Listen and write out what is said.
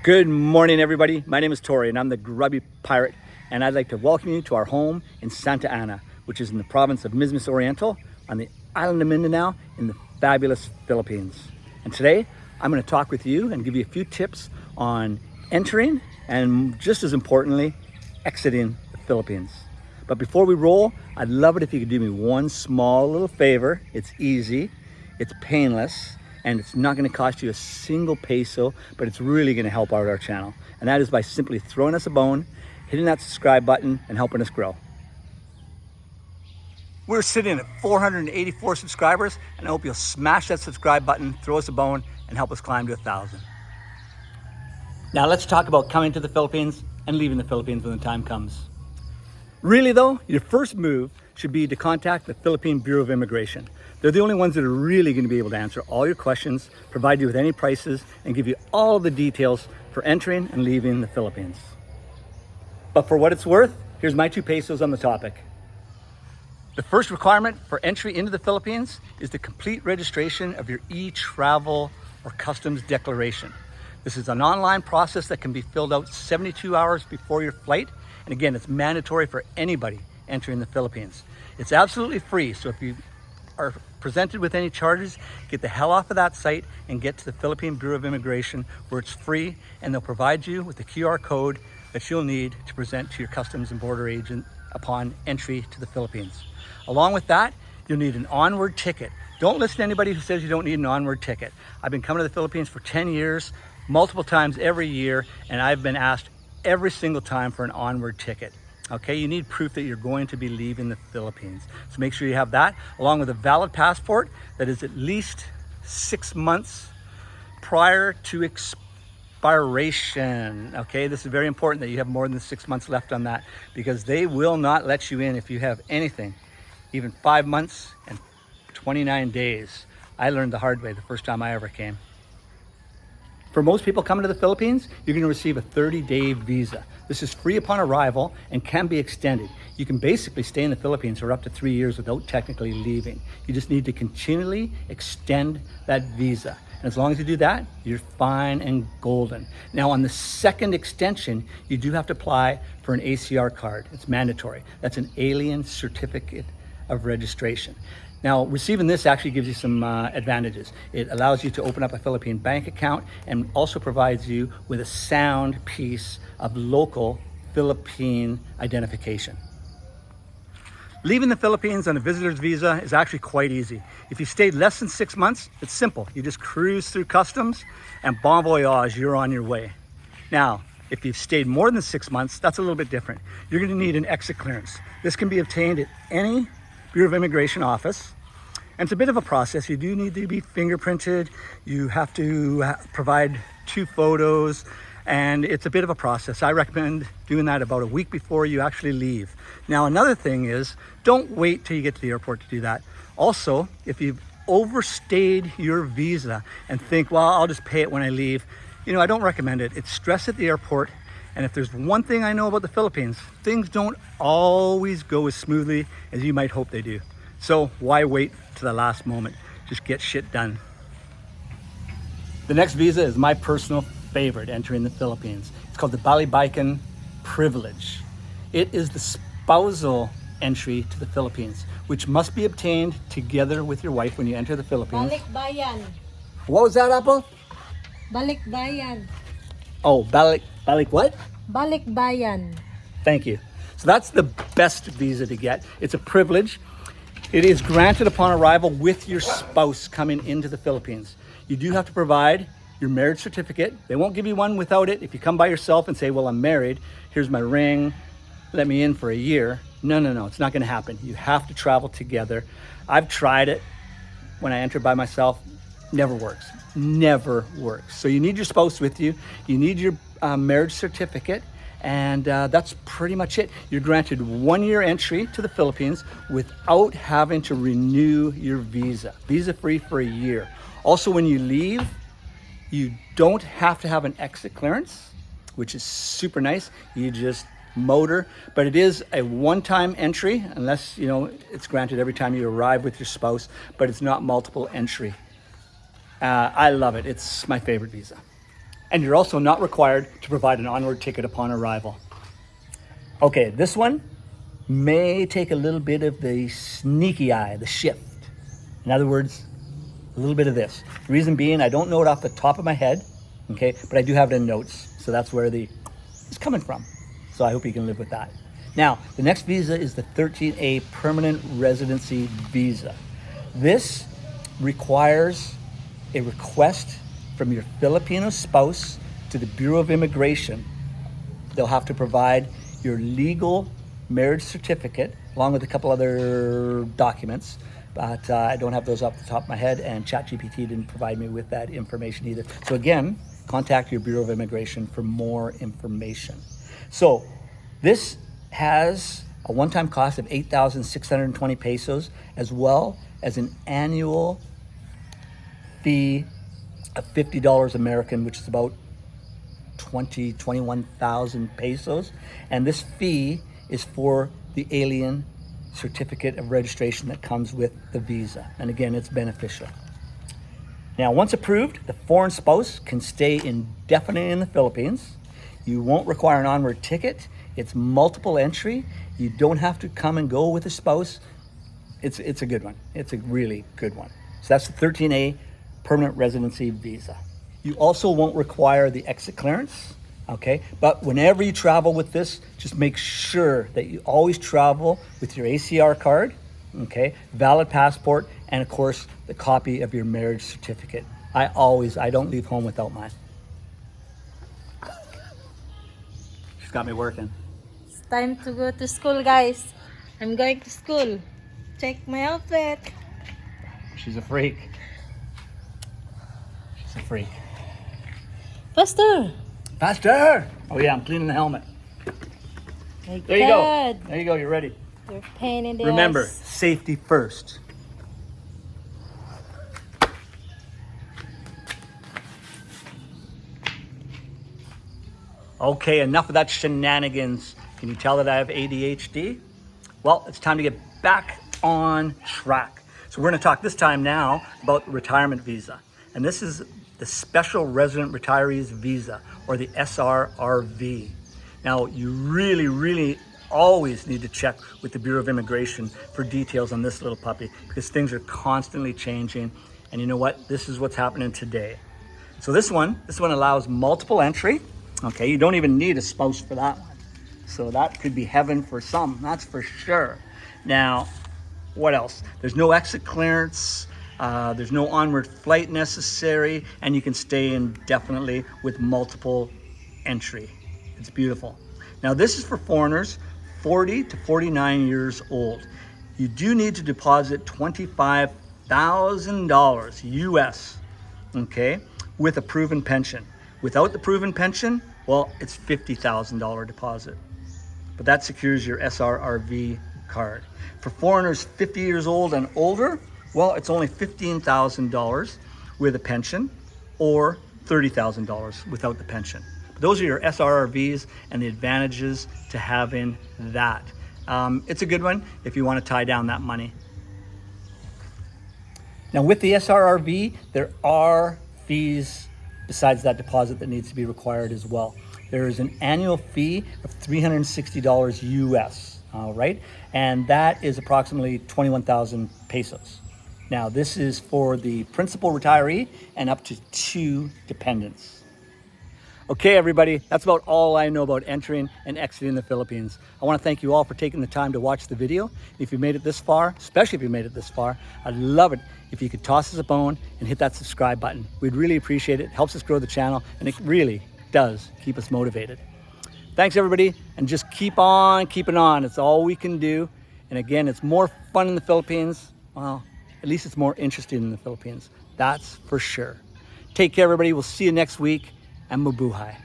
Good morning, everybody. My name is Tori, and I'm the Grubby Pirate, and I'd like to welcome you to our home in Santa Ana, which is in the province of Misamis Oriental on the island of Mindanao in the fabulous Philippines. And today, I'm going to talk with you and give you a few tips on entering and, just as importantly, exiting the Philippines. But before we roll, I'd love it if you could do me one small little favor. It's easy, it's painless, and it's not going to cost you a single peso, but it's really going to help out our channel. And that is by simply throwing us a bone, hitting that subscribe button, and helping us grow. We're sitting at 484 subscribers, and I hope you'll smash that subscribe button, throw us a bone, and help us climb to 1,000. Now let's talk about coming to the Philippines and leaving the Philippines when the time comes. Really though, your first move should be to contact the Philippine Bureau of Immigration. They're the only ones that are really going to be able to answer all your questions, provide you with any prices, and give you all the details for entering and leaving the Philippines. But for what it's worth, here's my 2 pesos on the topic. The first requirement for entry into the Philippines is the complete registration of your e-travel or customs declaration. This is an online process that can be filled out 72 hours before your flight. And again, it's mandatory for anybody entering the Philippines. It's absolutely free, so if you are presented with any charges, get the hell off of that site and get to the Philippine Bureau of Immigration, where it's free, and they'll provide you with the QR code that you'll need to present to your Customs and Border agent upon entry to the Philippines. Along with that, you'll need an onward ticket. Don't listen to anybody who says you don't need an onward ticket. I've been coming to the Philippines for 10 years, multiple times every year, and I've been asked every single time for an onward ticket. Okay, you need proof that you're going to be leaving the Philippines. So make sure you have that, along with a valid passport that is at least 6 months prior to expiration. Okay, this is very important that you have more than 6 months left on that, because they will not let you in if you have anything, even 5 months and 29 days. I learned the hard way the first time I ever came. For most people coming to the Philippines, you're going to receive a 30-day visa. This is free upon arrival and can be extended. You can basically stay in the Philippines for up to 3 years without technically leaving. You just need to continually extend that visa. And as long as you do that, you're fine and golden. Now, on the second extension, you do have to apply for an ACR card. It's mandatory. That's an Alien Certificate of Registration. Now, receiving this actually gives you some advantages. It allows you to open up a Philippine bank account and also provides you with a sound piece of local Philippine identification. Leaving the Philippines on a visitor's visa is actually quite easy. If you stayed less than 6 months, it's simple. You just cruise through customs and bon voyage, you're on your way. Now, if you've stayed more than 6 months, that's a little bit different. You're going to need an exit clearance. This can be obtained at any Bureau of Immigration office, and it's a bit of a process. You do need to be fingerprinted. You have to provide 2 photos, and it's a bit of a process. I recommend doing that about a week before you actually leave. Now, another thing is, don't wait till you get to the airport to do that. Also, if you've overstayed your visa and think, well, I'll just pay it when I leave, I don't recommend it. It's stress at the airport. And if there's one thing I know about the Philippines, things don't always go as smoothly as you might hope they do. So why wait to the last moment? Just get shit done. The next visa is my personal favorite entering the Philippines. It's called the Balibaycan Privilege. It is the spousal entry to the Philippines, which must be obtained together with your wife when you enter the Philippines. Balikbayan. What was that, Apple? Balikbayan. Oh, balik what? Balikbayan. Thank you. So that's the best visa to get. It's a privilege. It is granted upon arrival with your spouse coming into the Philippines. You do have to provide your marriage certificate. They won't give you one without it. If you come by yourself and say, well, I'm married, here's my ring, let me in for a year. No, it's not going to happen. You have to travel together. I've tried it when I entered by myself. Never works. So you need your spouse with you. You need your marriage certificate, and that's pretty much it. You're granted 1 year entry to the Philippines without having to renew your visa. Visa free for a year. Also, when you leave, you don't have to have an exit clearance, which is super nice. You just motor, but it is a one-time entry unless it's granted every time you arrive with your spouse, but it's not multiple entry. I love it. It's my favorite visa. And you're also not required to provide an onward ticket upon arrival. Okay, this one may take a little bit of the sneaky eye, the shift. In other words, a little bit of this. The reason being, I don't know it off the top of my head, okay, but I do have it in notes. So that's where it's coming from. So I hope you can live with that. Now, the next visa is the 13A Permanent Residency Visa. This requires a request from your Filipino spouse to the Bureau of Immigration. They'll have to provide your legal marriage certificate along with a couple other documents, but I don't have those off the top of my head, and ChatGPT didn't provide me with that information either. So again, contact your Bureau of Immigration for more information. So this has a one-time cost of 8,620 pesos, as well as an annual fee of $50 American, which is about 21,000 pesos. And this fee is for the alien certificate of registration that comes with the visa. And again, it's beneficial. Now, once approved, the foreign spouse can stay indefinitely in the Philippines. You won't require an onward ticket. It's multiple entry. You don't have to come and go with a spouse. It's a good one. It's a really good one. So that's the 13A Permanent Residency Visa. You also won't require the exit clearance, okay? But whenever you travel with this, just make sure that you always travel with your ACR card, okay? Valid passport, and of course, the copy of your marriage certificate. I don't leave home without mine. She's got me working. It's time to go to school, guys. I'm going to school. Check my outfit. She's a freak. She's a freak. Faster. Faster! Oh yeah, I'm cleaning the helmet. My There you God. go. There you go, you're ready. You're a pain in the Remember, ass. safety first. Okay, enough of that shenanigans. Can you tell that I have ADHD? Well, it's time to get back on track. So we're going to talk this time now about the retirement visa. And this is the Special Resident Retirees Visa, or the SRRV. Now, you really always need to check with the Bureau of Immigration for details on this little puppy, because things are constantly changing. And you know what? This is what's happening today. So this one allows multiple entry. Okay, you don't even need a spouse for that one. So that could be heaven for some, that's for sure. Now, what else? There's no exit clearance, there's no onward flight necessary, and you can stay indefinitely with multiple entry. It's beautiful. Now, this is for foreigners 40 to 49 years old. You do need to deposit $25,000 US, okay, with a proven pension. Without the proven pension, well, it's $50,000 deposit. But that secures your SRRV card. For foreigners 50 years old and older, well, it's only $15,000 with a pension, or $30,000 without the pension. But those are your SRRVs and the advantages to having that. It's a good one if you want to tie down that money. Now, with the SRRV, there are fees besides that deposit that needs to be required as well. There is an annual fee of $360 US, all right? And that is approximately 21,000 pesos. Now, this is for the principal retiree and up to 2 dependents. Okay, everybody, that's about all I know about entering and exiting the Philippines. I want to thank you all for taking the time to watch the video. If you made it this far, especially if you made it this far, I'd love it if you could toss us a bone and hit that subscribe button. We'd really appreciate it. It helps us grow the channel, and it really does keep us motivated. Thanks, everybody, and just keep on keeping on. It's all we can do. And again, it's more fun in the Philippines. Well, at least it's more interesting in the Philippines. That's for sure. Take care, everybody. We'll see you next week. And mabuhay.